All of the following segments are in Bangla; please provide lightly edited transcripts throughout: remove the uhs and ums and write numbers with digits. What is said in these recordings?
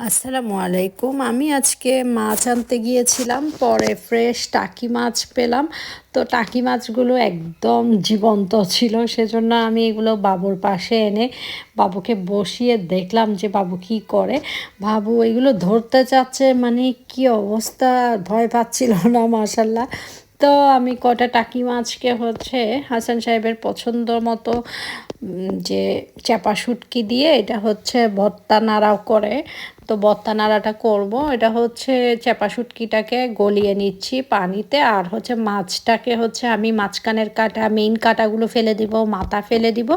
আসসালামু আলাইকুম। আমি আজকে মাছ আনতে গিয়েছিলাম, পরে ফ্রেশ টাকি মাছ পেলাম। তো টাকি মাছগুলো একদম জীবন্ত ছিল, সেজন্য আমি এগুলো বাবুর পাশে এনে বাবুকে বসিয়ে দেখলাম যে বাবু কি করে। বাবু এগুলো ধরতে চাচ্ছে, মানে কি অবস্থা, ভয় পাচ্ছিল না মাশাল্লাহ। তো আমি কটা টাকি মাছকে হাসান সাহেবের পছন্দ মতো যে চাপা শুটকি দিয়ে এটা ভর্তা নাড়াও করে। তো ভর্তা নাড়াটা করব, এটা চাপা শুটকিটাকে গলিয়ে নিচ্ছি পানিতে, আর মাছটাকে আমি মাঝখানের কাটা মেইন কাটাগুলো ফেলে দিব, মাথা ফেলে দিব।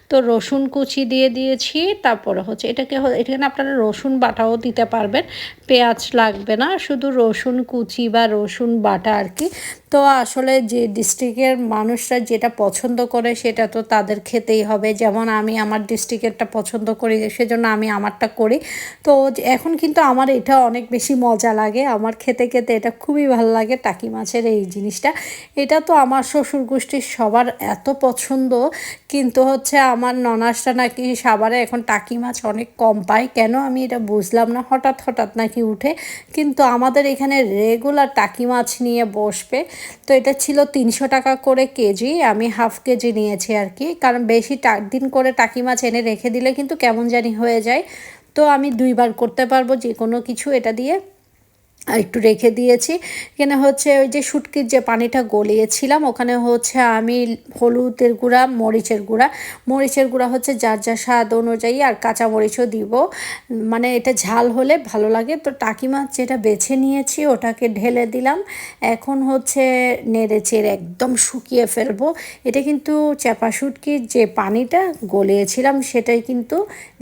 তো রসুন কুচি দিয়ে দিয়েছি, তারপরে এখানে আপনারা রসুন বাটাও দিতে পারবেন, পেঁয়াজ লাগবে না, শুধু রসুন কুচি বা রসুন বাটা আর কি। তো আসলে যে ডিস্ট্রিক্টের মানুষরা যেটা পছন্দ করে সেটা তো তাদের খেতেই হবে। যেমন আমি আমার ডিস্ট্রিক্টেরটা পছন্দ করি, সেজন্য আমি আমারটা করি। তো এখন কিন্তু আমার এটা অনেক বেশি মজা লাগে, আমার খেতে খেতে এটা খুবই ভালো লাগে টাকি মাছের এই জিনিসটা। এটা তো আমার শ্বশুর গোষ্ঠীর সবার এত পছন্দ, কিন্তু আমার ননাসটা নাকি সাভারে এখন টাকি মাছ অনেক কম পায়, কেন আমি এটা বুঝলাম না, হঠাৎ হঠাৎ নাকি উঠে। কিন্তু আমাদের এখানে রেগুলার টাকি মাছ নিয়ে বসবে। তো এটা ছিল 300 টাকা করে কেজি, আমি হাফ কেজি নিয়েছি আর কি, কারণ বেশি দিন করে টাকি মাছ এনে রেখে দিলে কিন্তু কেমন জানি হয়ে যায়। তো আমি 2বার করতে পারবো যে কোনো কিছু এটা দিয়ে। আর একটু রেখে দিয়েছি এখানে ওই যে শুটকির যে পানিটা গলিয়েছিলাম, ওখানে আমি হলুদের গুঁড়া, মরিচের গুঁড়া যার যার স্বাদ অনুযায়ী, আর কাঁচা মরিচও দিব, মানে এটা ঝাল হলে ভালো লাগে। তো টাকি মাছ যেটা বেছে নিয়েছি ওটাকে ঢেলে দিলাম। এখন নেড়ে চেড়ে একদম শুকিয়ে ফেলবো। এটা কিন্তু চাপা শুটকির যে পানিটা গলিয়েছিলাম সেটাই কিন্তু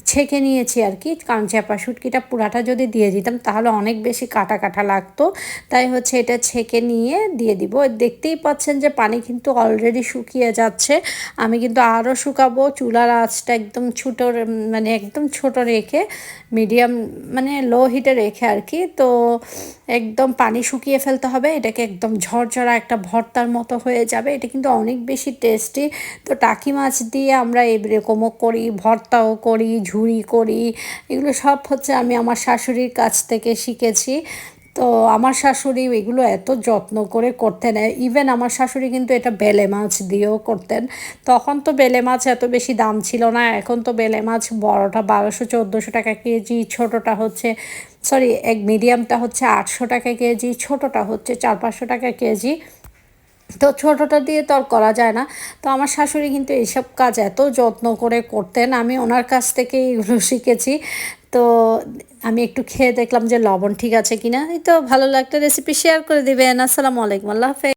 ছেঁকে নিয়েছি আর কি, কারণ চাপা শুটকিটা পুরাটা যদি দিয়ে দিতাম তাহলে অনেক বেশি কাটা কাটা লাগতো। তাই এটা ছেঁকে নিয়ে দিয়ে দিব। দেখতেই পাচ্ছেন যে পানি কিন্তু অলরেডি শুকিয়ে যাচ্ছে। আমি কিন্তু আরও শুকাবো, চুলার আঁচটা একদম ছোটো, মানে একদম ছোট রেখে, মিডিয়াম মানে লো হিটে রেখে আর কি। তো একদম পানি শুকিয়ে ফেলতে হবে, এটাকে একদম ঝরঝরা একটা ভর্তার মতো হয়ে যাবে। এটা কিন্তু অনেক বেশি টেস্টি। তো টাকি মাছ দিয়ে আমরা এরকমও করি, ভর্তাও করি, ঝুরি করি, এগুলো সব আমি আমার শাশুড়ির কাছ থেকে শিখেছি। তো আমার শাশুড়ি এগুলো এত যত্ন করে করতেন, ইভেন আমার শাশুড়ি কিন্তু এটা বেলে মাছ দিয়েও করতেন। তখন তো বেলে মাছ এত বেশি দাম ছিল না, এখন তো বেলে মাছ বড়টা 1200-1400 টাকা কেজি, ছোটোটা এক মিডিয়ামটা 800 টাকা কেজি, ছোটোটা 400-500 টাকা কেজি। তো ছোটোটা দিয়ে তো আর করা যায় না। তো আমার শাশুড়ি কিন্তু এইসব কাজ এত যত্ন করে করতেন, আমি ওনার কাছ থেকে এগুলো শিখেছি। তো আমি একটু খেয়ে দেখলাম যে লবণ ঠিক আছে কিনা। এই তো ভালো লাগলে রেসিপি শেয়ার করে দিবেন। আসসালামু আলাইকুম, আল্লাহ হাফেজ।